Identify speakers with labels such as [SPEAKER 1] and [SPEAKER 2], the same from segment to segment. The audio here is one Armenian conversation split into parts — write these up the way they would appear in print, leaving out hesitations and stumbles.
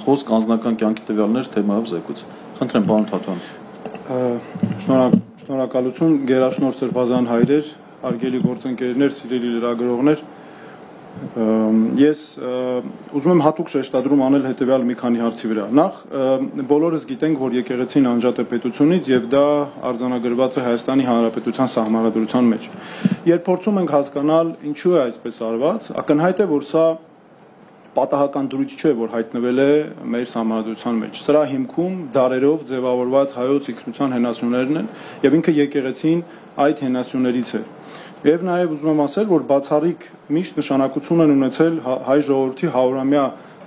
[SPEAKER 1] խոսք անձնական կյանքի տվյալներ թեմայով զեկույց։ Խնդրեմ, պարոն Թաթոյան։
[SPEAKER 2] Շնորհակալություն, գերաշնորհ Սրբազան հայրեր, հարգելի գործընկերներ, սիրելի լրագրողներ։ Ես ուզում եմ հատուկ շեշտադրում անել հետևյալ մի քանի հարցի վրա։ Նախ բոլորս գիտենք, որ եկեղեցին անջատ է պետությունից եւ դա արձանագրված է Հայաստանի Հանրապետության Սահմանադրության մեջ։ Երբ փորձում ենք հասկանալ ինչու է այսպես արված, ակնհայտ է, որ սա պատահական դրույթ չէ, որ հայտնվել է մեր Սահմանադրության մեջ։ Սրա հիմքում դարերով ձևավորված հայոց ինքնության հենասյուներն են եւ ինքը եկեղեցին այդ հենասյուներից է։ Եվ նաև ուզում եմ ասել, որ բացառիկ միշտ նշանակություն են ունեցել հայ ժողովրդի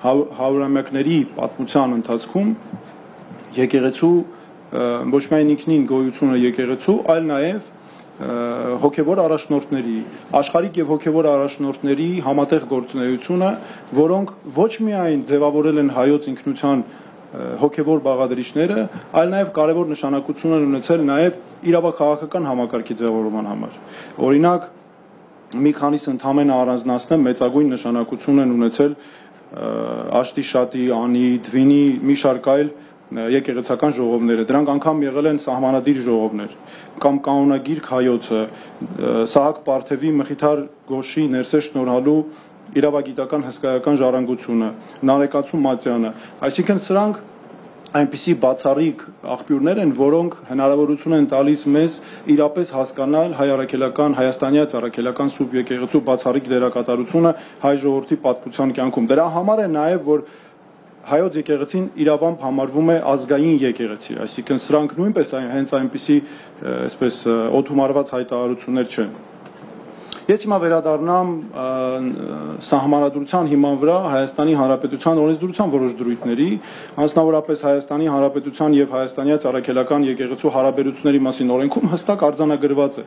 [SPEAKER 2] հարյուրամյակների պատմության ընթացքում եկեղեցու ոչ միայն ինքնին գոյությունը եկեղեցու, այլ նաև հոգևոր առաջնորդների, աշխարհիկ եւ հոգևոր առաջնորդների համատեղ գործունեությունը, որոնք ոչ միայն ձևավորել են հայոց ինքնության հոգևոր բաղադրիչները, այլ նաև կարևոր նշանակություն են ունեցել նաև իրավաքաղաքական համակարգի ձևավորման համար։ Օրինակ, մի քանիսը ընդհանրապես առանձնացնեմ, մեծագույն նշանակություն են ունեցել Աշտիշատի, Անի, Դվինի մի շարք այլ եկեղեցական ժողովները։ Դրանք անգամ եղել են սահմանադիր ժողովներ, կամ կանոնագիրք հայոցը, Սահակ Պարթևի Մխիթար Գոշի ներսես շնորհալու իրավագիտական հսկայական ժառանգությունը, Նարեկացու Մատյանը, այսինքն սրանք այնպիսի բացառիկ աղբյուրներ են, որոնք հնարավորություն են տալիս մեզ իրապես հասկանալ հայաստանյաց առաքելական Սուրբ եկեղեցու բացառիկ դերակատարությունը հայ ժողովրդի պատմության կյանքում։ Դրա համար է նաև, որ հայոց եկեղեցին իրավամբ համարվում է ազգային եկեղեցի, այսինքն սրանք նույնպես հենց այնպիսի այսպես օդումարված հայտարարություններ չեն։ Ես հիմա վերադառնամ Սահմանադրության հիման վրա Հայաստանի Հանրապետության օրենսդրության որոշ դրույթների, մասնավորապես Հայաստանի Հանրապետության եւ հայաստանյաց առաքելական եկեղեցու հարաբերությունների մասին օրենքում հստակ արձանագրված է,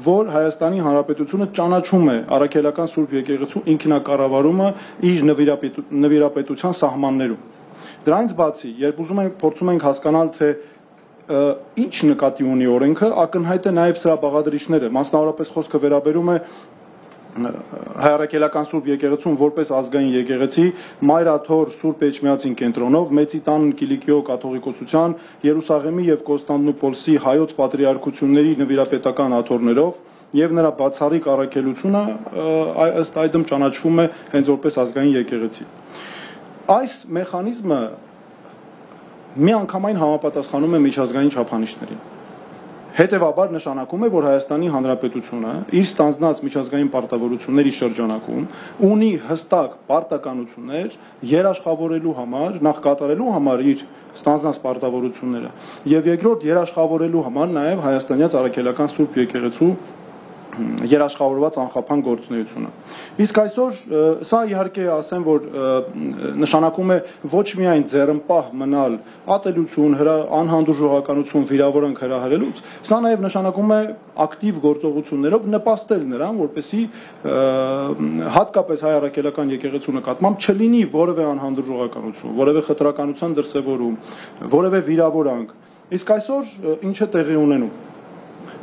[SPEAKER 2] որ Հայաստանի Հանրապետությունը ճանաչում է առաքելական Սուրբ եկեղեցու ինքնակառավարումը իր նվիրապետության սահմաններում։ Դրանից բացի, երբ փորձում ենք հասկանալ, թե ինչ նկատի ունի օրենքը, ակնհայտ է նաև սրա բաղադրիչները, մասնավորապես խոսքը վերաբերում է հայ առաքելական Սուրբ եկեղեցուն որպես ազգային եկեղեցի, Մայրաթոր Սուրբ Էջմիածին կենտրոնով, Մեծի տան Կիլիկիո կաթողիկոսության, Երուսաղեմի եւ Կոստանդնուպոլսի հայոց պատրիարքությունների նվիրապետական աթոռներով եւ նրա բացառիկ առաքելությունը ըստ այդմ ճանաչվում է հենց որպես ազգային եկեղեցի։ Այս մեխանիզմը միանգամայն համապատասխանում է միջազգային չափանիշներին։ Հետևաբար նշանակում է, որ Հայաստանի Հանրապետությունը իր ստանձնած միջազգային պարտավորությունների շրջանակում ունի հստակ պարտականություններ երաշխավորելու համար, նախ կատարելու համար իր ստանձնած պարտավորությունները, եւ երկրորդ երաշխավորելու համար նաև հայաստանյաց առաքելական Սուրբ եկեղեցու երաշխավորված անխափան գործունեությունը։ Իսկ այսօր սա իհարկե ասեմ, որ նշանակում է ոչ միայն ձեռնպահ մնալ ատելություն, անհանդուրժողականություն, վիրավորանք հրահրելուց, սա նաև նշանակում է ակտիվ գործողություններով նպաստել նրան, որպեսզի հատկապես հայ առաքելական եկեղեցու նկատմամբ չլինի որևէ անհանդուրժողականություն, որևէ խտրականության դրսևորում, որևէ վիրավորանք։ Իսկ այսօր ինչ է տեղի ունենում։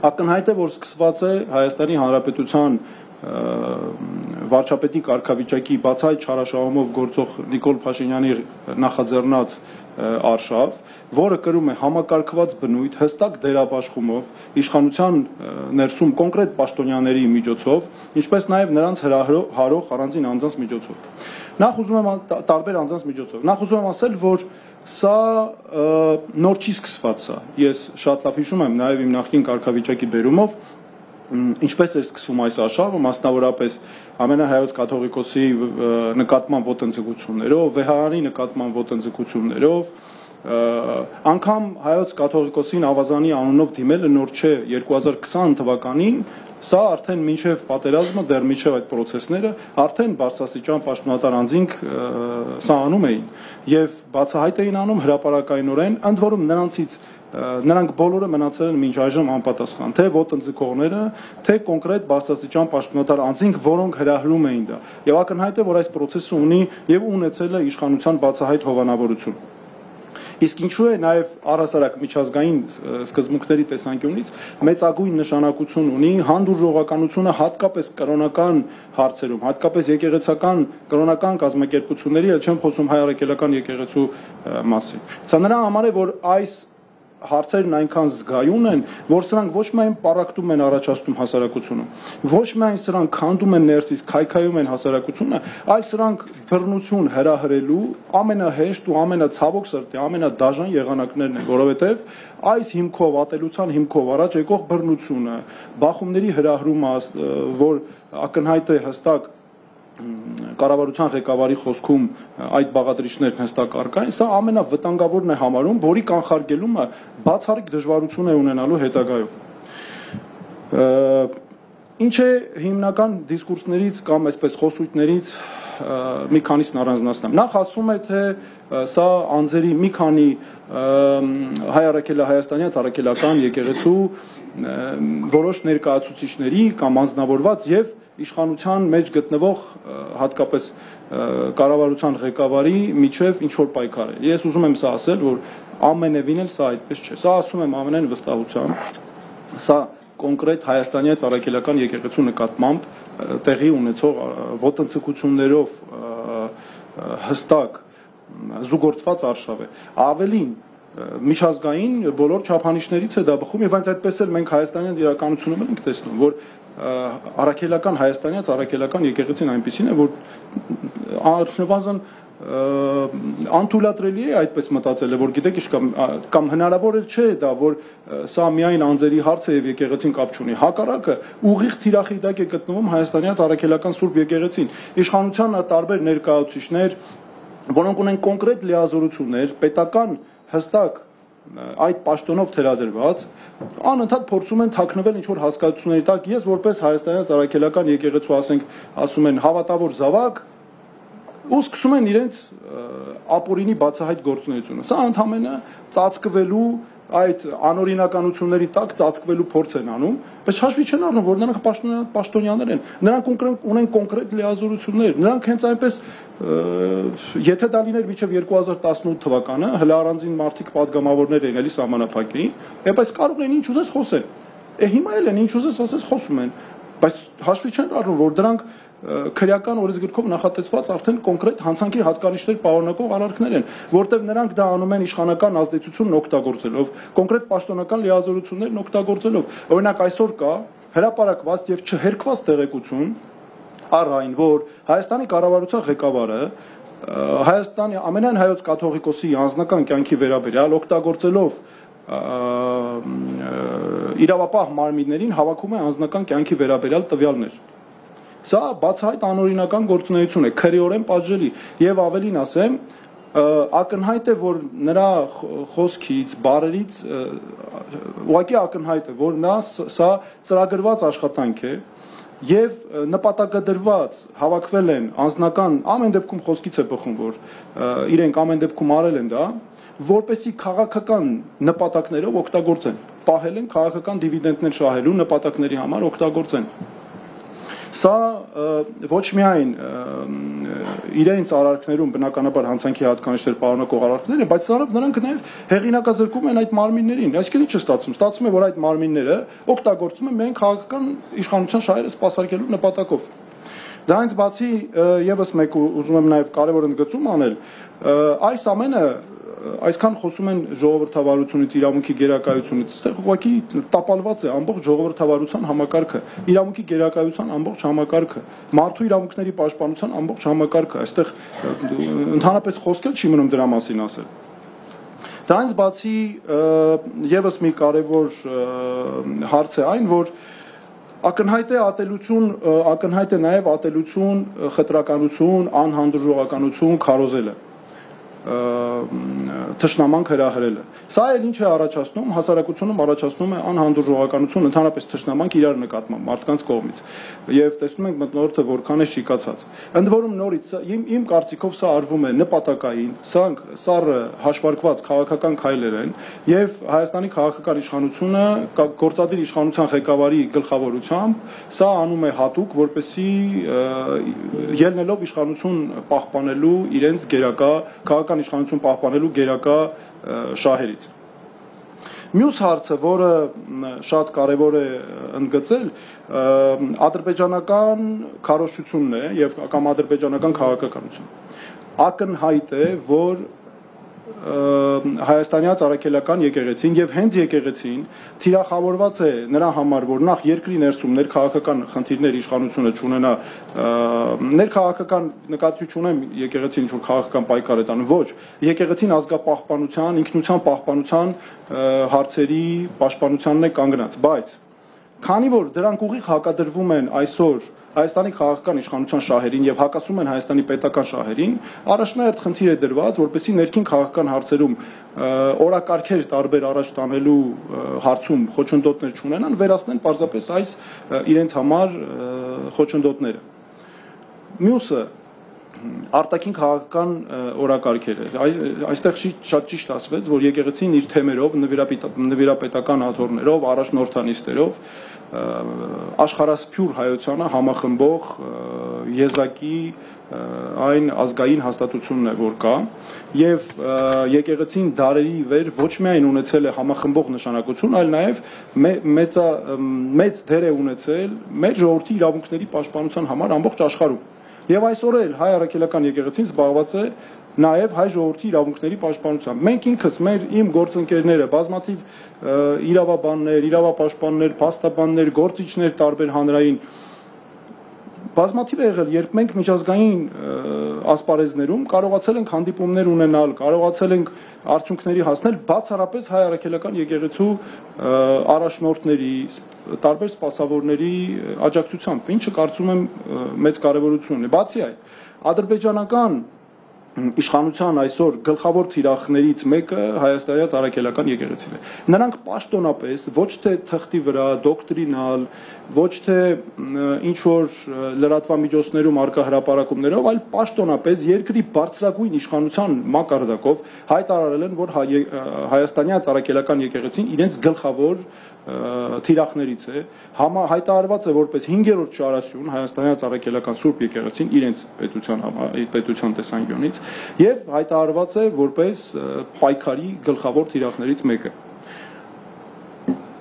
[SPEAKER 2] Ակնհայտ է, որ սկսված է Հայաստանի Հանրապետության վարչապետի կարգավիճակի բացահայտ չարաշահումով գործող Նիկոլ Փաշինյանի նախաձեռնած արշավ, որը կրում է համակարգված բնույթ, հստակ դերապաշխումով, իշխանության ներսում կոնկրետ պաշտոնյաների միջոցով, ինչպես նաև նրանց հրահարող առանձին անձանց միջոցով։ Նախ ուզում եմ տարբեր անձանց միջոցով։ Նախ ուզում եմ ասել, որ սա նոր չի սկսված սա։ Ես շատ լավ հիշում եմ նաև իմ նախկին կարգավիճակի բերումով, ինչպես էր սկսվում այս արշավը, մասնավորապես ամենահայոց կաթողիկոսի նկատմամբ ոտնձգություններով, Վեհարանի նկատմամբ ոտնձգություններով, անգամ հայոց կաթողիկոսին ավազանի անունով դիմելը նոր չէ 2020 թվականին, սա արդեն մինչև պատերազմը, դեռ մինչև այդ process-ները, արդեն բարձրաստիճան պաշտոնատար անձինք սա անում էին եւ բացահայտ էին անում հրապարակայնորեն, ընդ որում նրանք բոլորը մնացել են մինչ այժմ անպատասխան, թե ոտնձգողները, թե կոնկրետ բարձրաստիճան պաշտոնատար անձինք, որոնք հրահրում էին դա։ Եվ ակնհայտ է, որ այս process-ը ունի եւ ունեցել է իշխանության բացահայտ հովանավորություն։ Իսկ ինչու է նաև առհասարակ միջազգային սկզբունքների տեսանկյունից մեծագույն նշանակություն ունի հանդուրժողականությունը հատկապես կրոնական հարցերում, հատկապես եկեղեցական կրոնական կազմակերպությունների, ել չեմ խոսում հայ առաքելական եկեղեցու մասին։ Սա նրա համար է, որ այս հարցերն այնքան զգայուն են, որ սրանք ոչ միայն պառակտում են առաջացնում հասարակությունում, ոչ միայն սրանք քանդում են ներսից, քայքայում են հասարակությունը, այլ սրանք բռնություն հրահրելու ամենահեշտ ու ամենացավոք սրտի, ամենադաժան եղանակներն են, որովհետև այս հիմքով, ատելության հիմքով առաջ եկող բռնությունը, բախումների հրահրումը, որ ակնհայտ է հստակ կառավարության ղեկավարի խոսքում այդ բաղադրիչներն հստակ առկա են, սա ամենավտանգավորն է համարում, որի կանխարգելումը բացառիկ դժվարություն է ունենալու հետագայում։ Ինչ է հիմնական դիսկուրսներից կամ այսպես խոսույթներից մի քանիսն առանձնացնեմ։ Նախ ասում է, թե սա անձերի մի քանի հայ առաքելահայաստանյաց առաքելական եկեղեցու որոշ ներկայացուցիչների կամ անձնավորված եւ իշխանության մեջ գտնվող հատկապես կառավարության ղեկավարի միջև ինչ որ պայքար է։ Ես ուզում եմ սա ասել, որ ամենևին էլ սա այդպես չէ։ Սա ասում եմ ամենայն վստահությամբ։ Սա կոնկրետ հայաստանյաց առաքելական եկեղեցու նկատմամբ տեղի ունեցող ոտնձգություններով հստակ զուգորդված արշավ է։ Ավելին միջազգային բոլոր չափանիշներից է դա բխում եւ այնց այդպես էլ մենք հայաստանյան իրականությունում ենք տեսնում, որ առաքելական հայաստանյաց առաքելական եկեղեցին այնպեսին է, որ առնվազն անթույլատրելի է այդպես մտածելը, որ գիտեք ինչ կամ հնարավոր չէ դա, որ սա միայն անձերի հարց է եւ եկեղեցին կապ չունի։ Հակառակը ուղիղ թիրախի տակ է գտնվում հայաստանյաց առաքելական Սուրբ եկեղեցին։ Իշխանության տարբեր ներկայացուցիչներ, որոնք ունեն կոնկրետ լիազորություններ, պետական հստակ այդ պաշտոնով թելադրված, անընդհատ փորձում են թաքնվել ինչ-որ հասկացությունների տակ։ Ես որպես հայաստանյաց առաքելական եկեղեցու, ասում են հավատավոր զավակ, ու սկսում են իրենց ապօրինի բացահայտ գործունեությունը։ Սա ընդհանրապես ծածկվելու այդ անօրինականությունների տակ ծածկվելու փորձ են անում, բայց հաշվի չեն առնում, որ նրանք պաշտոնյաներ են, նրանք ունեն կոնկրետ լիազորություններ, նրանք հենց այնպես, եթե դա լիներ մինչև 2018 թվականը, հլը առանձին մարդիկ падգամավորներ էին, էլի սահմանափակեին, բայց կարող են ինչ ուզես խոսեն։ Հիմա էլ են ինչ ուզես ասես խոսում են, բայց հաշվի չեն առնում, որ դրանք քրեական օրենսգրքով նախատեսված արդեն կոնկրետ հանցանքի հատկանիշներ պարունակող արարքներ են, որտեղ նրանք դա անում են իշխանական ազդեցությունն օգտագործելով, կոնկրետ պաշտոնական լիազորություններն օգտագործելով։ Օրինակ այսօր կա հրապարակված եւ չհերկված տեղեկություն առ այն, որ Հայաստանի կառավարության ղեկավարը Հայաստանի ամենայն հայոց կաթողիկոսի անձնական կյանքի վերաբերյալ օգտագործելով իրավապահ մարմիններին հավաքում է անձնական կյանքի վերաբերյալ տվյալներ։ Սա բացահայտ անօրինական գործունեություն է, քրեորեն պատժելի եւ ավելին ասեմ, ակնհայտ է, որ նրա խոսքից, բառերից ուղղակի ակնհայտ է, որ սա ծրագրված աշխատանք է եւ նպատակադրված հավաքվել են անձնական ամեն դեպքում խոսքից է բխում, որ իրենք ամեն դեպքում արել են դա, որպեսի քաղաքական նպատակներով օգտագործեն, պահել են քաղաքական դիվիդենդներ շահելու նպատակների համար օգտագործեն։ Սա ոչ միայն իրենց արարքներում բնականաբար հանցանքի հատկանիշներ պարունակող արարքներ են, բայց սրանով նրանք նաև հեղինակազրկում են այդ մարմիններին։ Այսինքն ինչ է ստացվում։ Ստացվում է, որ այդ մարմինները օգտագործում են միայն քաղաքական իշխանության շահերը սպասարկելու նպատակով։ Դրանից բացի եւս մեկ ուզում եմ նաև կարևոր ընդգծում անել, այս ամենը այսքան խոսում են ժողովրդավարությունից, իրավունքի գերակայությունից, այստեղ ուղղակի տապալված է ամբողջ ժողովրդավարության համակարգը, իրավունքի գերակայության ամբողջ համակարգը, մարդու իրավունքների պաշտպանության ամբողջ համակարգը, այստեղ ընդհանրապես խոսքել չի մնում դրա մասին ասել։ Դրանից բացի եւս մի կարևոր հարց է այն, որ ակնհայտ է ատելություն, ակնհայտ է նաև ատելություն, խտրականություն, անհանդուրժողականություն քարոզելը, թշնամանք հրահրելը։ Սա էլ ինչ է առաջացնում, հասարակությունում առաջացնում է անհանդուրժողականություն, ընդհանրապես թշնամանք իրար նկատմամբ մարդկանց կողմից։ Եվ տեսնում ենք մթնոլորտը որքան է շիկացած։ Ընդ որում նորից իմ կարծիքով սա արվում է նպատակային, սրանք սառը հաշվարկված քաղաքական քայլեր են, եւ Հայաստանի քաղաքական իշխանությունը գործադիր իշխանության ղեկավարի գլխավորությամբ սա անում է հատուկ, որպեսզի ելնելով իշխանություն պահպանելու իրենց գերակա քաղաքական իշխանություն պահպանելու գերակա ներկա շահերից։ Մյուս հարցը, որը շատ կարևոր է ընդգծել, ադրբեջանական քարոզչությունն է եւ կամ ադրբեջանական քաղաքականություն։ Ակնհայտ է, որ հայաստանյան առաքելական եկեղեցին եւ հենց եկեղեցին թիրախավորված է նրա համար, որ նախ երկրի ներսում ներքաղաքական խնդիրներ իշխանությունը չունենա, ներքաղաքական նկատի չունեմ եկեղեցին ինչ-որ քաղաքական պայքար է տանում, ոչ, եկեղեցին ազգապահպանության, ինքնության պահպանության հարցերի պաշտպանությանն է կանգնած, բայց քանի որ դրանք ուղիղ հակադրվում են այսօր Հայաստանի քաղաքական իշխանության շահերին եւ հակասում են Հայաստանի պետական շահերին, առաջնահերթ խնդիր է դրված, որպեսզի ներքին քաղաքական հարցերում օրակարգեր տարբեր առաջ տանելու հարցում խոչընդոտներ չունենան, վերացնեն պարզապես այս իրենց համար խոչընդոտները։ Մյուսը արտաքին քաղաքական օրակարգերը։ Այստեղ շատ ճիշտ ասվեց, որ եկեղեցին իր թեմերով, նվիրապետական աթոռներով, առաջնորդանիստերով աշխարհասփյուր հայությանը համախմբող եզակի այն ազգային հաստատությունն է, որ կա, եւ եկեղեցին դարերի վեր ոչ միայն ունեցել է համախմբող նշանակություն, այլ նաեւ մեծ դեր է ունեցել մեր ժողովրդի իրավունքների պաշտպանության համար ամբողջ աշխարհում։ Եվ այսօր էլ հայ առաքելական եկեղեցին զբաղված է նաև հայ ժողովրդի իրավունքների պաշտպանությամբ։ Մենք ինքս իմ գործընկերները, բազմաթիվ իրավաբաններ, իրավապաշտպաններ, փաստաբաններ, գործիչներ տարբեր հանրային բազմաթիվ է եղել, երբ մենք միջազգային ասպարեզներում կարողացել ենք հանդիպումներ ունենալ, կարողացել ենք արդյունքների հասնել բացառապես հայ առաքելական եկեղեցու առաջնորդների, տարբեր սպասավորների աջակցությամբ, ինչը կարծում եմ մեծ կարևորություն է։ Բացի այդ, ադրբեջանական իշխանության այսօր գլխավոր թիրախներից մեկը հայաստանյան առաքելական եկեղեցին է։ Նրանք պաշտոնապես ոչ թե թղթի վրա, դոկտրինալ, ոչ թե ինչ որ լրատվամիջոցներում արկա հրապարակումներով, այլ պաշտոնապես երկրի բարձրագույն իշխանության մակարդակով հայտարարել են, որ հայաստանյան առաքելական եկեղեցին իրենց գլխավոր թիրախներից է, հայտարարված է որպես 5-րդ շարասյուն հայաստանյան առաքելական Սուրբ եկեղեցին իրենց պետության տեսանկյունից եւ հայտարարված է որպես պայքարի գլխավոր թիրախներից մեկը։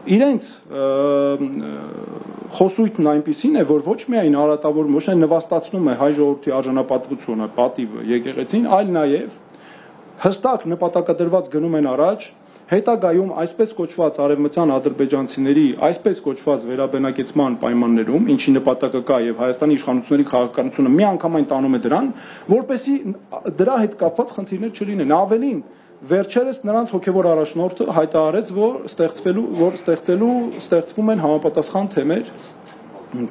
[SPEAKER 2] Իրենց խոսույթն այնպիսին է, որ ոչ միայն արատավորում, ոչ միայն նվաստացնում է հայ ժողովրդի արժանապատվությունը, պատիվը, եկեղեցին, այլ նաեւ հստակ նպատակադրված գնում են առաջ հետագայում այսպես կոչված արևմտյան ադրբեջանցիների այսպես կոչված վերաբնակեցման պայմաններում, ինչի նպատակը կա եւ Հայաստանի իշխանությունների քաղաքականությունը միանգամայն տանում է դրան, որպեսզի դրա հետ կապված խնդիրներ չլինեն։ Ավելին, վերջերս նրանց հոգեվոր առաջնորդը հայտարարեց, որ ստեղծվում են համապատասխան թեմեր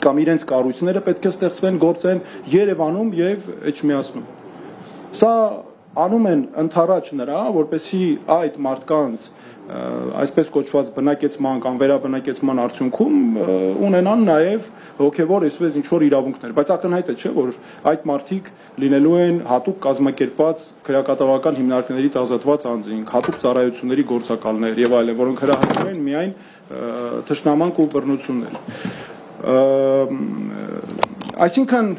[SPEAKER 2] կամ իրենց կառույցները պետք է ստեղծվեն, գործեն Երևանում եւ Էջմիածնում։ Սա անում են ընթառաջ նրա, որպեսզի այդ մարդկանց այսպես կոչված բնակեցման կամ վերաբնակեցման արդյունքում ունենան նաև հոգևոր այսպես ինչ որ իրավունքներ, բայց ակնհայտ է, չէ, որ այդ մարդիկ լինելու են հատուկ կազմակերպված քրեակատարողական հիմնարկներից ազատված անձինք, հատուկ ծառայությունների գործակալներ եւ այլն, որոնք հրահրվում են միայն թշնամանք ու բռնություններ։ Այսինքն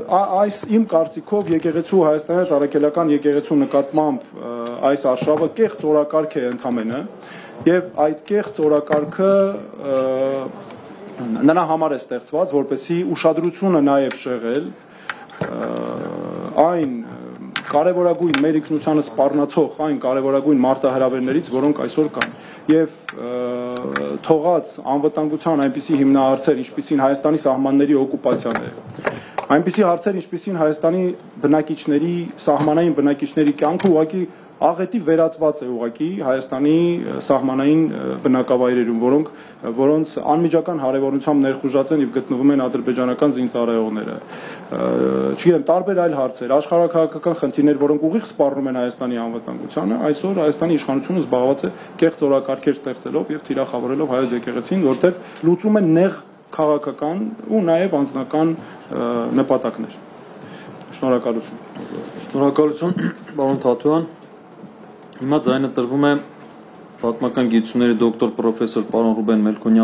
[SPEAKER 2] այս իմ կարծիքով եկեղեցու հայաստանյան առաքելական եկեղեցու նկատմամբ այս արշավը կեղծ օրակարգ է ընդհանրապես եւ այդ կեղծ օրակարգը նրա համար է ստեղծված, որպեսզի ուշադրությունը նաեւ շեղել այն կարևորագույն մեր ինքնությանը սպառնացող այն կարևորագույն մարտահրավերներից, որոնք այսօր կան եւ թողած անվտանգության այնպիսի հիմնահարցեր, ինչպիսին Հայաստանի սահմանների օկուպացիան է, այնպիսի հարցեր, ինչպիսին Հայաստանի բնակիչների, սահմանային բնակիչների կյանքը ուղղակի աղետի վերածված է ուղղակի Հայաստանի սահմանային բնակավայրերում, որոնց անմիջական հարևանությամբ ներխուժած են եւ գտնվում են ադրբեջանական զինծառայողները։ Չգիտեմ, տարբեր այլ հարցեր, աշխարհակահաղական խնդիրներ, որոնք ուղիղ սպառնում են Հայաստանի անվտանգությանը, այսօր Հայաստանի իշխանությունը զբաղված է կեղծ օրակարգեր ստեղծելով եւ թիրախավորելով հայոց եկեղեցին, որտեղ լուծում են նեղ քաղաքական ու նաեւ անձնական նպատակներ։ Շնորհակալություն։
[SPEAKER 1] Շնորհակալություն, պարոն Թաթույան։ Հիմա ձայնը տրվում է պատմական գիտությունների դոկտոր պրոֆեսոր պարոն Ռուբեն Մելքոնյան